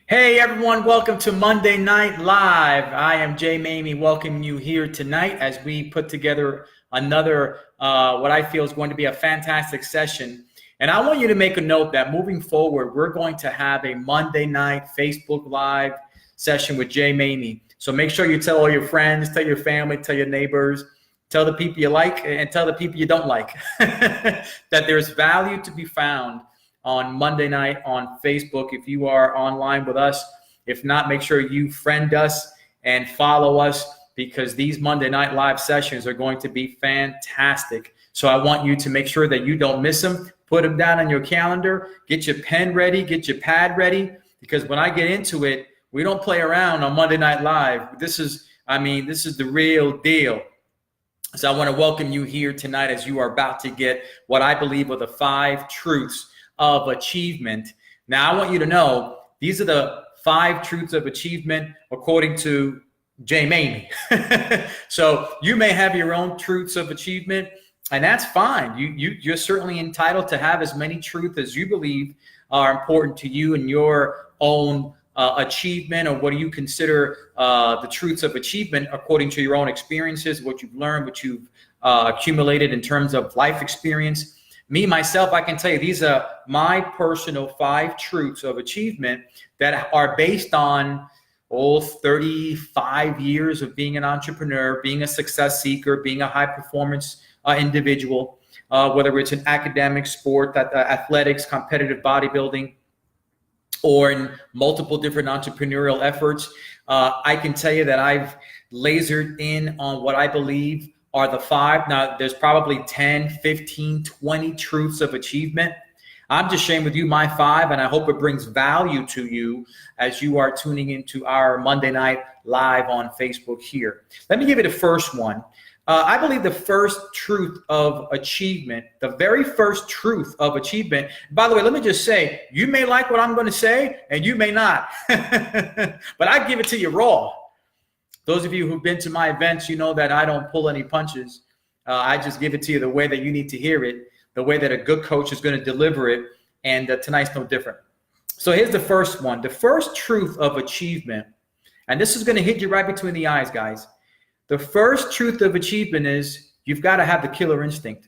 Hey everyone, welcome to Monday Night Live. I am TheJayMaymi welcoming you here tonight as we put together another, what I feel is going to be a fantastic session. And I want you to make a note that moving forward, we're going to have a Monday night Facebook Live session with TheJayMaymi. So make sure you tell all your friends, tell your family, tell your neighbors, tell the people you like, and tell the people you don't like that there's value to be found on Monday night on Facebook if you are online with us. If not, make sure you friend us and follow us because these Monday Night Live sessions are going to be fantastic. So I want you to make sure that you don't miss them. Put them down on your calendar. Get your pen ready. Get your pad ready because when I get into it, we don't play around on Monday Night Live. This is the real deal. So I want to welcome you here tonight as you are about to get what I believe are the 5 truths of achievement. Now, I want you to know these are the 5 truths of achievement according to TheJayMaymi. So you may have your own truths of achievement, and that's fine. You're certainly entitled to have as many truths as you believe are important to you and your own achievement, or what do you consider the truths of achievement according to your own experiences, what you've learned, what you've accumulated in terms of life experience. Me, myself, I can tell you these are my personal 5 truths of achievement that are based on 35 years of being an entrepreneur, being a success seeker, being a high performance individual, whether it's in academic, sport, athletics, competitive bodybuilding, or in multiple different entrepreneurial efforts. I can tell you that I've lasered in on what I believe are the 5. Now, there's probably 10, 15, 20 truths of achievement. I'm just sharing with you my 5, and I hope it brings value to you as you are tuning into our Monday Night Live on Facebook here. Let me give you the first one. I believe the first truth of achievement, the very first truth of achievement, by the way, let me just say, you may like what I'm going to say, and you may not, but I give it to you raw. Those of you who've been to my events, you know that I don't pull any punches. I just give it to you the way that you need to hear it, the way that a good coach is going to deliver it, and tonight's no different. So here's the first one. The first truth of achievement, and this is going to hit you right between the eyes, guys. The first truth of achievement is you've got to have the killer instinct.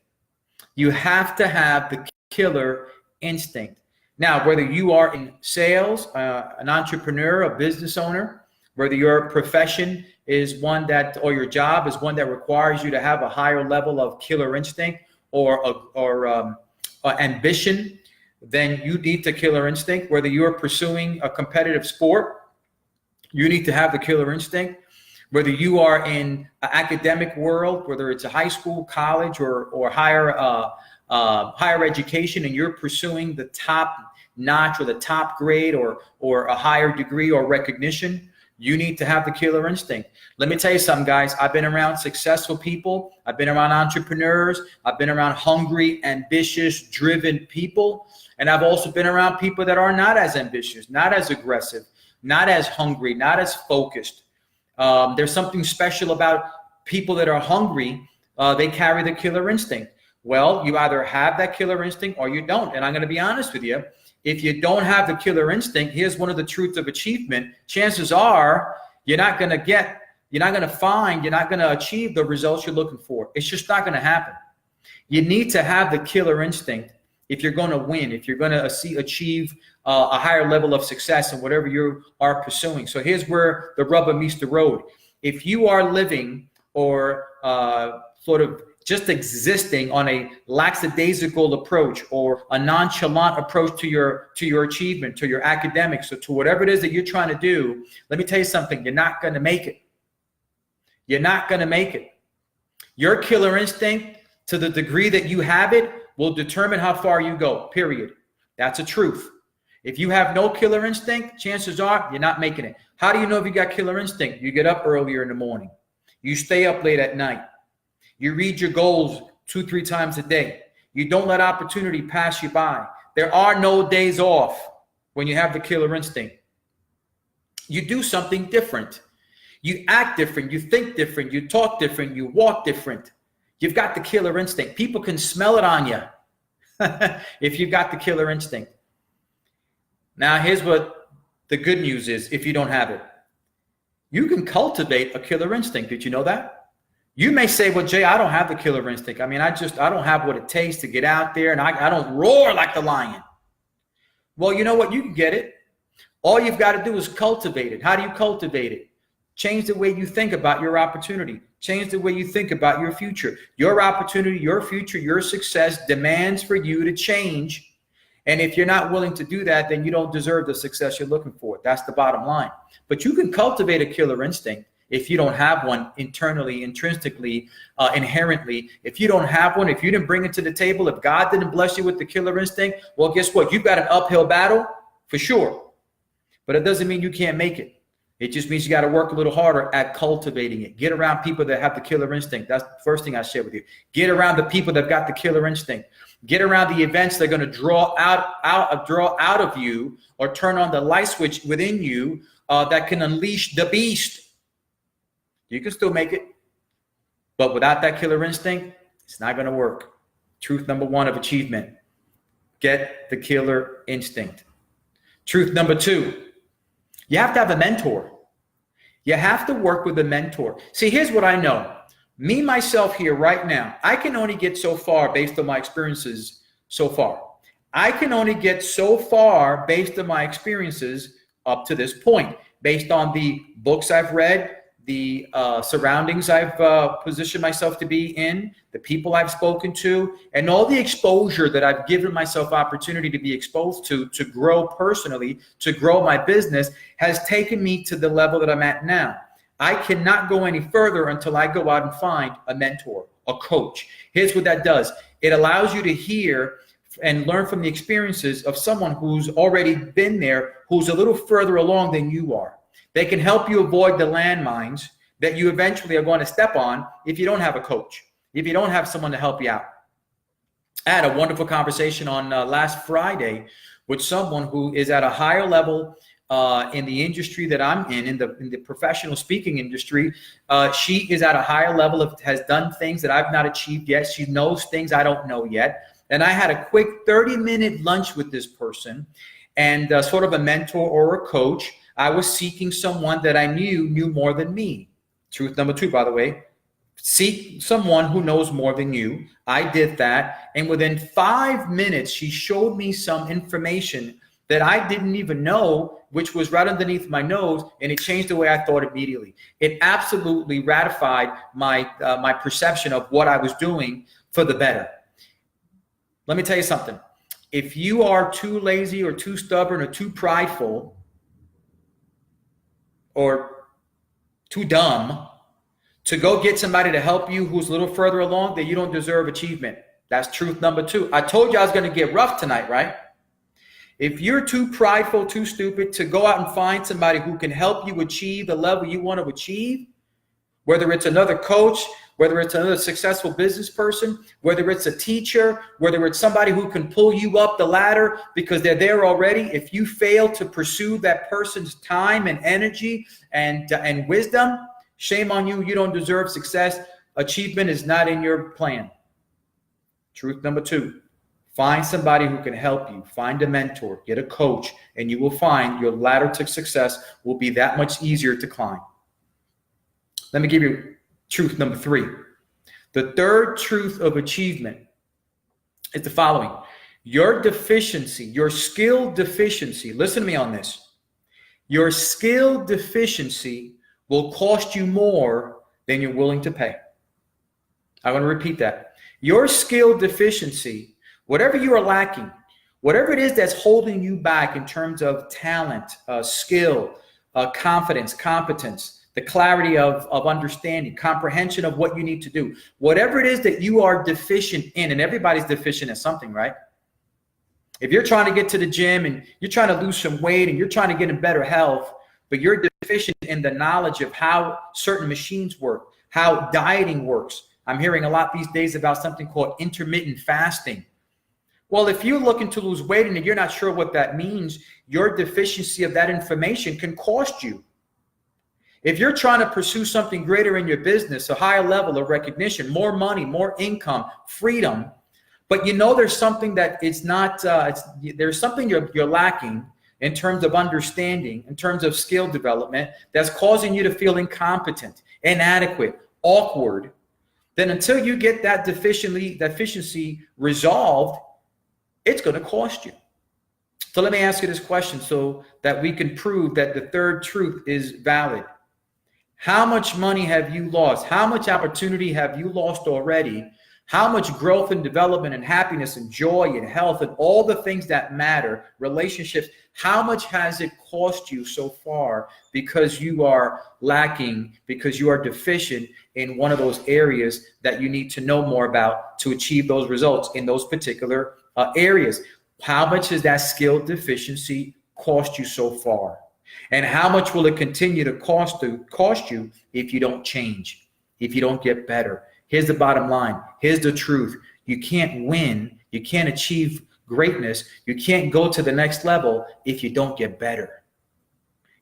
You have to have the killer instinct. Now, whether you are in sales, an entrepreneur, a business owner, whether your profession is one that, or your job is one that requires you to have a higher level of killer instinct or ambition, then you need the killer instinct. Whether you're pursuing a competitive sport, you need to have the killer instinct. Whether you are in an academic world, whether it's a high school, college, or higher education, and you're pursuing the top notch or the top grade or a higher degree or recognition, you need to have the killer instinct. Let me tell you something, guys. I've been around successful people. I've been around entrepreneurs. I've been around hungry, ambitious, driven people. And I've also been around people that are not as ambitious, not as aggressive, not as hungry, not as focused. There's something special about people that are hungry. They carry the killer instinct. Well, you either have that killer instinct or you don't. And I'm going to be honest with you. If you don't have the killer instinct, here's one of the truths of achievement. Chances are you're not going to achieve the results you're looking for. It's just not going to happen. You need to have the killer instinct if you're going to win, if you're going to achieve a higher level of success in whatever you are pursuing. So here's where the rubber meets the road. If you are living or sort of just existing on a lackadaisical approach or a nonchalant approach to your achievement, to your academics, or to whatever it is that you're trying to do, let me tell you something, you're not going to make it. You're not going to make it. Your killer instinct, to the degree that you have it, will determine how far you go, period. That's a truth. If you have no killer instinct, chances are you're not making it. How do you know if you got killer instinct? You get up earlier in the morning. You stay up late at night. You read your goals 2-3 times a day. You don't let opportunity pass you by. There are no days off when you have the killer instinct. You do something different. You act different. You think different. You talk different. You walk different. You've got the killer instinct. People can smell it on you if you've got the killer instinct. Now, here's what the good news is, if you don't have it, you can cultivate a killer instinct. Did you know that? You may say, well, Jay, I don't have the killer instinct. I mean, I don't have what it takes to get out there, and I don't roar like the lion. Well, you know what? You can get it. All you've got to do is cultivate it. How do you cultivate it? Change the way you think about your opportunity. Change the way you think about your future. Your opportunity, your future, your success demands for you to change. And if you're not willing to do that, then you don't deserve the success you're looking for. That's the bottom line. But you can cultivate a killer instinct if you don't have one internally, intrinsically, inherently. If you don't have one, if you didn't bring it to the table, if God didn't bless you with the killer instinct, well, guess what? You've got an uphill battle for sure. But it doesn't mean you can't make it. It just means you got to work a little harder at cultivating it. Get around people that have the killer instinct. That's the first thing I share with you. Get around the people that got the killer instinct. Get around the events that are going to draw out of you, or turn on the light switch within you that can unleash the beast. You can still make it, but without that killer instinct, it's not going to work. Truth number one of achievement: get the killer instinct. Truth number two: you have to have a mentor. You have to work with a mentor. See, here's what I know. Me, myself here right now, I can only get so far based on my experiences so far. I can only get so far based on my experiences up to this point, based on the books I've read, the surroundings I've positioned myself to be in, the people I've spoken to, and all the exposure that I've given myself opportunity to be exposed to grow personally, to grow my business, has taken me to the level that I'm at now. I cannot go any further until I go out and find a mentor, a coach. Here's what that does. It allows you to hear and learn from the experiences of someone who's already been there, who's a little further along than you are. They can help you avoid the landmines that you eventually are going to step on if you don't have a coach, if you don't have someone to help you out. I had a wonderful conversation on last Friday with someone who is at a higher level in the industry that I'm in the professional speaking industry. She is at a higher level, has done things that I've not achieved yet. She knows things I don't know yet. And I had a quick 30-minute lunch with this person, and sort of a mentor or a coach. I was seeking someone that I knew more than me. Truth number two, by the way, seek someone who knows more than you. I did that. And within 5 minutes, she showed me some information that I didn't even know, which was right underneath my nose, and it changed the way I thought immediately. It absolutely ratified my my perception of what I was doing for the better. Let me tell you something. If you are too lazy or too stubborn or too prideful or too dumb to go get somebody to help you who's a little further along, then you don't deserve achievement. That's truth number two. I told you I was going to get rough tonight, right? If you're too prideful, too stupid to go out and find somebody who can help you achieve the level you want to achieve, whether it's another coach, whether it's another successful business person, whether it's a teacher, whether it's somebody who can pull you up the ladder because they're there already, if you fail to pursue that person's time and energy and wisdom, shame on you. You don't deserve success. Achievement is not in your plan. Truth number two. Find somebody who can help you. Find a mentor, get a coach, and you will find your ladder to success will be that much easier to climb. Let me give you truth number three. The third truth of achievement is the following. Your deficiency, your skill deficiency, listen to me on this. Your skill deficiency will cost you more than you're willing to pay. I want to repeat that. Your skill deficiency, whatever you are lacking, whatever it is that's holding you back in terms of talent, skill, confidence, competence, the clarity of understanding, comprehension of what you need to do, whatever it is that you are deficient in, and everybody's deficient in something, right? If you're trying to get to the gym and you're trying to lose some weight and you're trying to get in better health, but you're deficient in the knowledge of how certain machines work, how dieting works. I'm hearing a lot these days about something called intermittent fasting. Well, if you're looking to lose weight and you're not sure what that means, your deficiency of that information can cost you. If you're trying to pursue something greater in your business, a higher level of recognition, more money, more income, freedom, but you know there's something that it's not, there's something you're lacking, in terms of understanding, in terms of skill development, that's causing you to feel incompetent, inadequate, awkward, then until you get that deficiency resolved, it's going to cost you. So let me ask you this question so that we can prove that the third truth is valid. How much money have you lost? How much opportunity have you lost already? How much growth and development and happiness and joy and health and all the things that matter, relationships, how much has it cost you so far because you are lacking, because you are deficient in one of those areas that you need to know more about to achieve those results in those particular areas? How much has that skill deficiency cost you so far? And how much will it continue to cost you if you don't change, if you don't get better? Here's the bottom line. Here's the truth. You can't win. You can't achieve greatness. You can't go to the next level if you don't get better.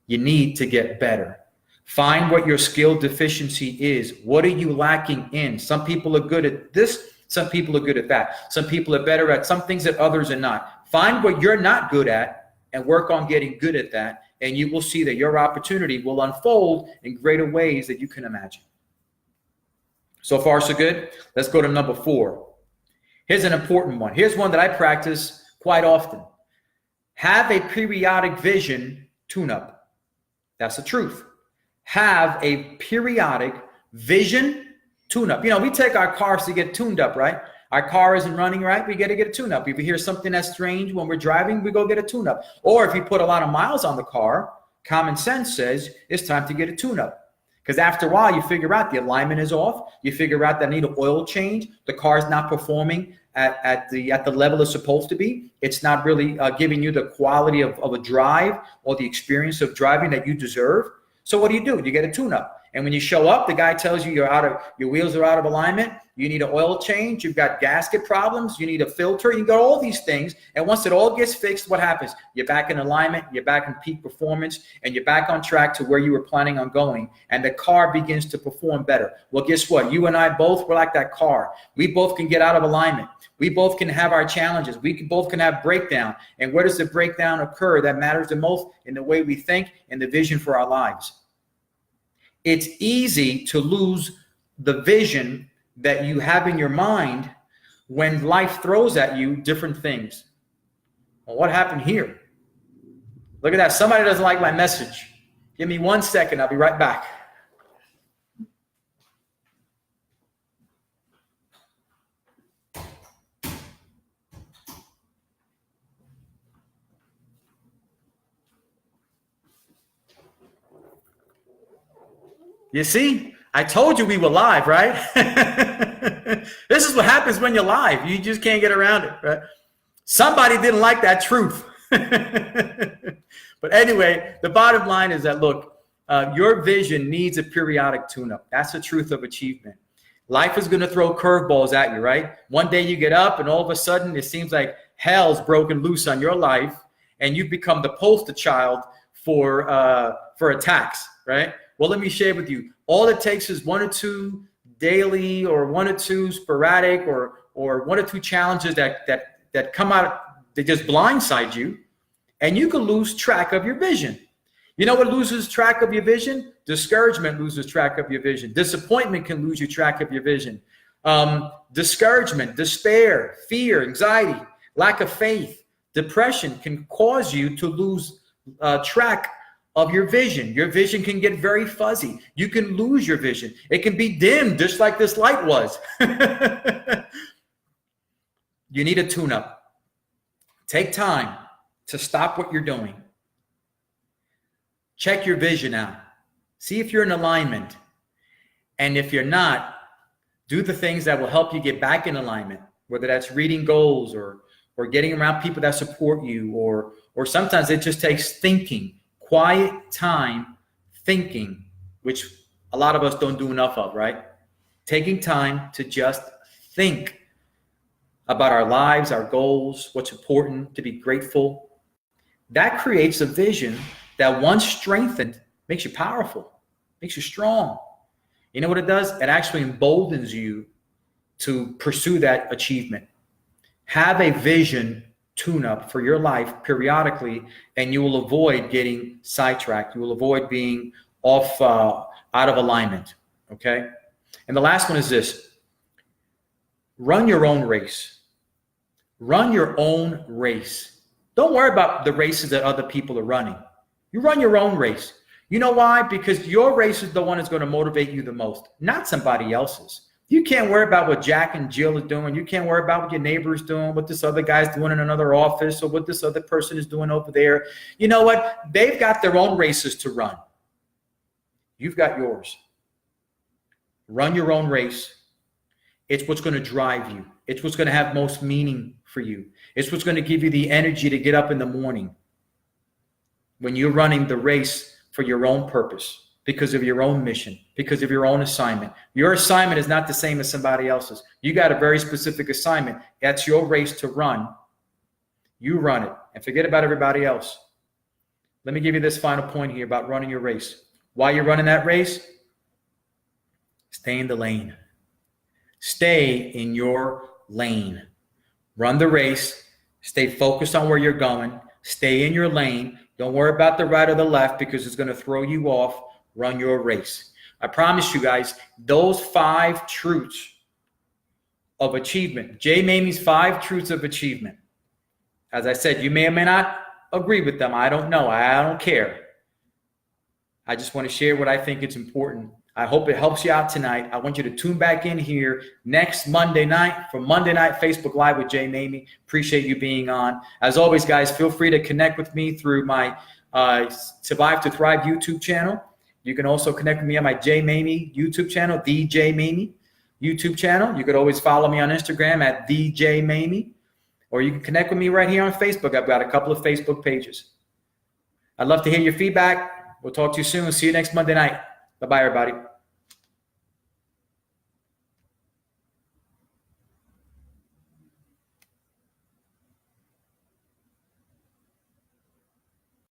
You need to get better. Find what your skill deficiency is. What are you lacking in? Some people are good at this. Some people are good at that. Some people are better at some things that others are not. Find what you're not good at and work on getting good at that. And you will see that your opportunity will unfold in greater ways that you can imagine. So far, so good. Let's go to number 4. Here's an important one. Here's one that I practice quite often. Have a periodic vision tune-up. That's the truth. Have a periodic vision tune-up. You know, we take our cars to get tuned up, right? Our car isn't running right, we got to get a tune-up. If we hear something that's strange when we're driving, we go get a tune-up. Or if you put a lot of miles on the car, common sense says it's time to get a tune-up. Because after a while, you figure out the alignment is off. You figure out that I need an oil change. The car's not performing at the level it's supposed to be. It's not really giving you the quality of a drive or the experience of driving that you deserve. So what do? You get a tune-up. And when you show up, the guy tells you your wheels are out of alignment. You need an oil change. You've got gasket problems. You need a filter. You got all these things. And once it all gets fixed, what happens? You're back in alignment. You're back in peak performance. And you're back on track to where you were planning on going. And the car begins to perform better. Well, guess what? You and I both, we're like that car. We both can get out of alignment. We both can have our challenges. Both can have breakdown. And where does the breakdown occur? That matters the most in the way we think and the vision for our lives. It's easy to lose the vision that you have in your mind when life throws at you different things. Well, what happened here? Look at that. Somebody doesn't like my message. Give me 1 second. I'll be right back. You see, I told you we were live, right? This is what happens when you're live. You just can't get around it, right? Somebody didn't like that truth. But anyway, the bottom line is that, look, your vision needs a periodic tune-up. That's the truth of achievement. Life is going to throw curveballs at you, right? One day you get up and all of a sudden it seems like hell's broken loose on your life and you've become the poster child for attacks, right? Well, let me share with you. All it takes is 1 or 2 daily or 1 or 2 sporadic or 1 or 2 challenges that come out, they just blindside you, and you can lose track of your vision. You know what loses track of your vision? Discouragement loses track of your vision. Disappointment can lose you track of your vision. Discouragement, despair, fear, anxiety, lack of faith, depression can cause you to lose track of your vision. Your vision can get very fuzzy. You can lose your vision. It can be dimmed just like this light was. You need a tune-up. Take time to stop what you're doing. Check your vision out. See if you're in alignment. And if you're not, do the things that will help you get back in alignment, whether that's reading goals or getting around people that support you, or sometimes it just takes thinking. Quiet time thinking, which a lot of us don't do enough of, right? Taking time to just think about our lives, our goals, what's important, to be grateful. That creates a vision that once strengthened makes you powerful, makes you strong. You know what it does? It actually emboldens you to pursue that achievement. Have a vision tune-up for your life periodically, and you will avoid getting sidetracked. You will avoid being off, out of alignment, okay? And the last one is this. Run your own race. Run your own race. Don't worry about the races that other people are running. You run your own race. You know why? Because your race is the one that's going to motivate you the most, not somebody else's. You can't worry about what Jack and Jill is doing. You can't worry about what your neighbor is doing, what this other guy's doing in another office, or what this other person is doing over there. You know what? They've got their own races to run. You've got yours. Run your own race. It's what's going to drive you. It's what's going to have most meaning for you. It's what's going to give you the energy to get up in the morning when you're running the race for your own purpose, because of your own mission, because of your own assignment. Your assignment is not the same as somebody else's. You got a very specific assignment. That's your race to run. You run it and forget about everybody else. Let me give you this final point here about running your race. While you're running that race, stay in the lane. Stay in your lane. Run the race. Stay focused on where you're going. Stay in your lane. Don't worry about the right or the left, because it's going to throw you off. Run your race. I promise you guys, those 5 truths of achievement, JayMaymi's 5 truths of achievement. As I said, you may or may not agree with them. I don't know. I don't care. I just want to share what I think is important. I hope it helps you out tonight. I want you to tune back in here next Monday night for Monday Night Facebook Live with JayMaymi. Appreciate you being on. As always, guys, feel free to connect with me through my Survive to Thrive YouTube channel. You can also connect with me on my JayMaymi YouTube channel, TheJayMaymi YouTube channel. You could always follow me on Instagram at TheJayMaymi, or you can connect with me right here on Facebook. I've got a couple of Facebook pages. I'd love to hear your feedback. We'll talk to you soon. See you next Monday night. Bye-bye, everybody.